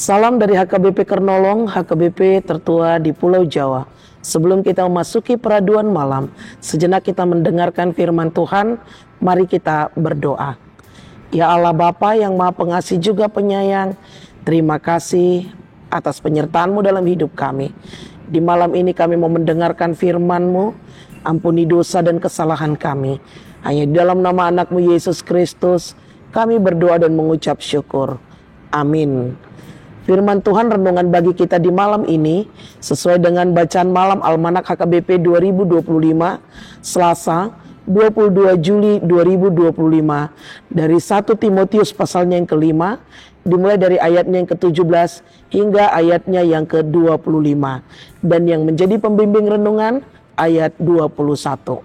Salam dari HKBP Kernolong, HKBP tertua di Pulau Jawa. Sebelum kita memasuki peraduan malam, sejenak kita mendengarkan firman Tuhan, mari kita berdoa. Ya Allah Bapa yang Maha Pengasih juga penyayang, terima kasih atas penyertaan-Mu dalam hidup kami. Di malam ini kami mau mendengarkan firman-Mu, ampuni dosa dan kesalahan kami. Hanya di dalam nama anak-Mu Yesus Kristus, kami berdoa dan mengucap syukur. Amin. Firman Tuhan renungan bagi kita di malam ini sesuai dengan bacaan malam Almanak HKBP 2025 Selasa 22 Juli 2025 dari 1 Timotius pasalnya yang kelima dimulai dari ayatnya yang ke-17 hingga ayatnya yang ke-25 dan yang menjadi pembimbing renungan ayat 21.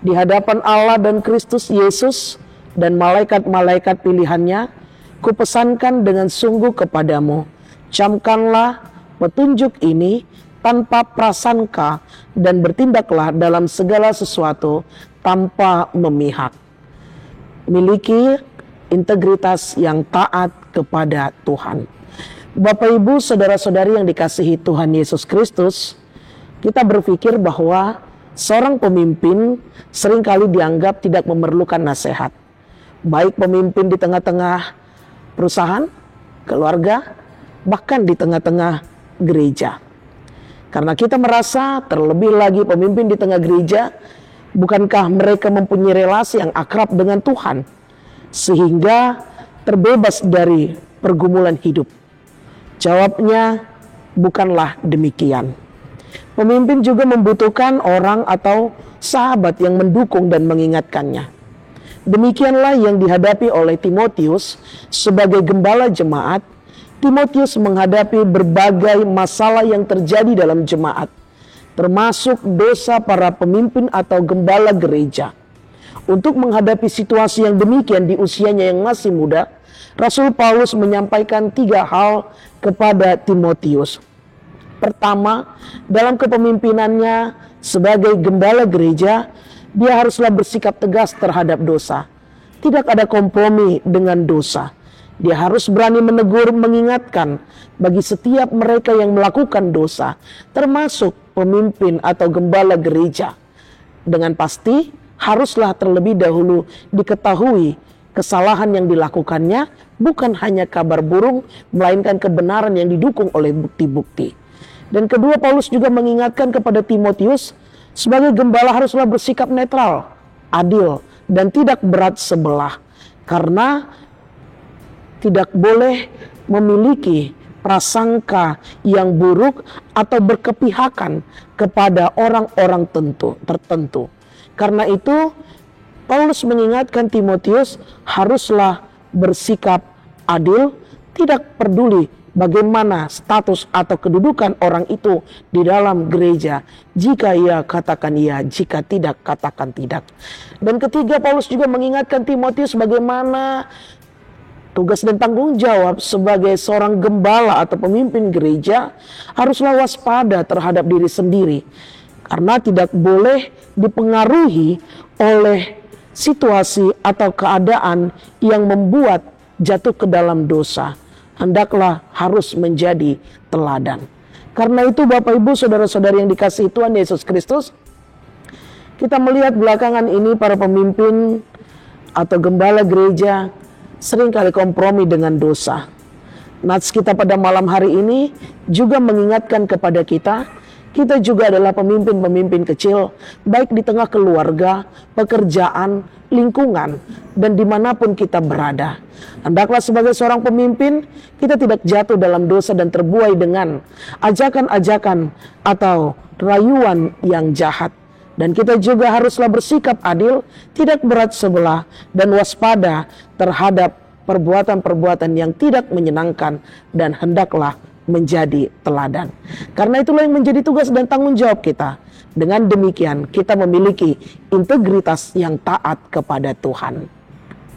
Di hadapan Allah dan Kristus Yesus dan malaikat-malaikat pilihannya, kupesankan dengan sungguh kepadamu, camkanlah petunjuk ini tanpa prasangka dan bertindaklah dalam segala sesuatu tanpa memihak. Miliki integritas yang taat kepada Tuhan. Bapak Ibu, saudara-saudari yang dikasihi Tuhan Yesus Kristus, kita berpikir bahwa seorang pemimpin seringkali dianggap tidak memerlukan nasihat. Baik pemimpin di tengah-tengah perusahaan, keluarga, bahkan di tengah-tengah gereja. Karena kita merasa terlebih lagi pemimpin di tengah gereja, bukankah mereka mempunyai relasi yang akrab dengan Tuhan, sehingga terbebas dari pergumulan hidup? Jawabnya, bukanlah demikian. Pemimpin juga membutuhkan orang atau sahabat yang mendukung dan mengingatkannya. Demikianlah yang dihadapi oleh Timotius sebagai gembala jemaat. Timotius menghadapi berbagai masalah yang terjadi dalam jemaat, termasuk dosa para pemimpin atau gembala gereja. Untuk menghadapi situasi yang demikian di usianya yang masih muda, Rasul Paulus menyampaikan 3 hal kepada Timotius. Pertama, dalam kepemimpinannya sebagai gembala gereja, dia haruslah bersikap tegas terhadap dosa. Tidak ada kompromi dengan dosa. Dia harus berani menegur, mengingatkan bagi setiap mereka yang melakukan dosa, termasuk pemimpin atau gembala gereja. Dengan pasti haruslah terlebih dahulu diketahui kesalahan yang dilakukannya bukan hanya kabar burung, melainkan kebenaran yang didukung oleh bukti-bukti. Dan kedua, Paulus juga mengingatkan kepada Timotius, sebagai gembala haruslah bersikap netral, adil, dan tidak berat sebelah. Karena tidak boleh memiliki prasangka yang buruk atau berkepihakan kepada orang-orang tertentu. Karena itu, Paulus mengingatkan Timotius haruslah bersikap adil, tidak peduli bagaimana status atau kedudukan orang itu di dalam gereja. Jika ia, katakan iya. Jika tidak, katakan tidak. Dan ketiga, Paulus juga mengingatkan Timotius bagaimana tugas dan tanggung jawab sebagai seorang gembala atau pemimpin gereja haruslah waspada terhadap diri sendiri. Karena tidak boleh dipengaruhi oleh situasi atau keadaan yang membuat jatuh ke dalam dosa. Hendaklah harus menjadi teladan. Karena itu Bapak Ibu saudara-saudari yang dikasihi Tuhan Yesus Kristus, kita melihat belakangan ini para pemimpin atau gembala gereja seringkali kompromi dengan dosa. Nats kita pada malam hari ini juga mengingatkan kepada kita juga adalah pemimpin-pemimpin kecil, baik di tengah keluarga, pekerjaan, lingkungan, dan dimanapun kita berada. Hendaklah sebagai seorang pemimpin, kita tidak jatuh dalam dosa dan terbuai dengan ajakan-ajakan atau rayuan yang jahat. Dan kita juga haruslah bersikap adil, tidak berat sebelah, dan waspada terhadap perbuatan-perbuatan yang tidak menyenangkan, dan hendaklah menjadi teladan. Karena itulah yang menjadi tugas dan tanggung jawab kita. Dengan demikian kita memiliki integritas yang taat kepada Tuhan.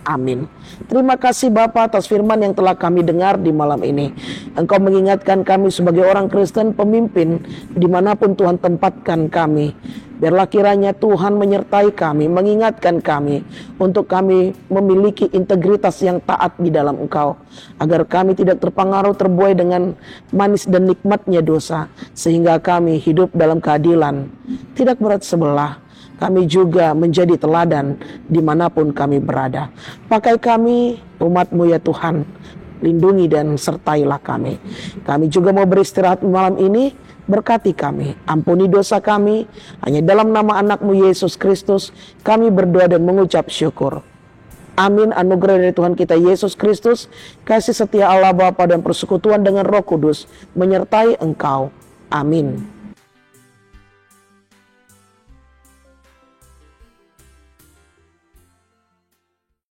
Amin. Terima kasih Bapa atas firman yang telah kami dengar di malam ini. Engkau mengingatkan kami sebagai orang Kristen pemimpin dimanapun Tuhan tempatkan kami. Biarlah kiranya Tuhan menyertai kami, mengingatkan kami untuk kami memiliki integritas yang taat di dalam Engkau. Agar kami tidak terpengaruh terbuai dengan manis dan nikmatnya dosa. Sehingga kami hidup dalam keadilan, tidak berat sebelah. Kami juga menjadi teladan dimanapun kami berada. Pakai kami, umat-Mu ya Tuhan. Lindungi dan sertailah kami. Kami juga mau beristirahat malam ini. Berkati kami, ampuni dosa kami. Hanya dalam nama anak-Mu Yesus Kristus kami berdoa dan mengucap syukur. Amin. Anugerah dari Tuhan kita Yesus Kristus, kasih setia Allah Bapa dan persekutuan dengan Roh Kudus menyertai engkau. Amin.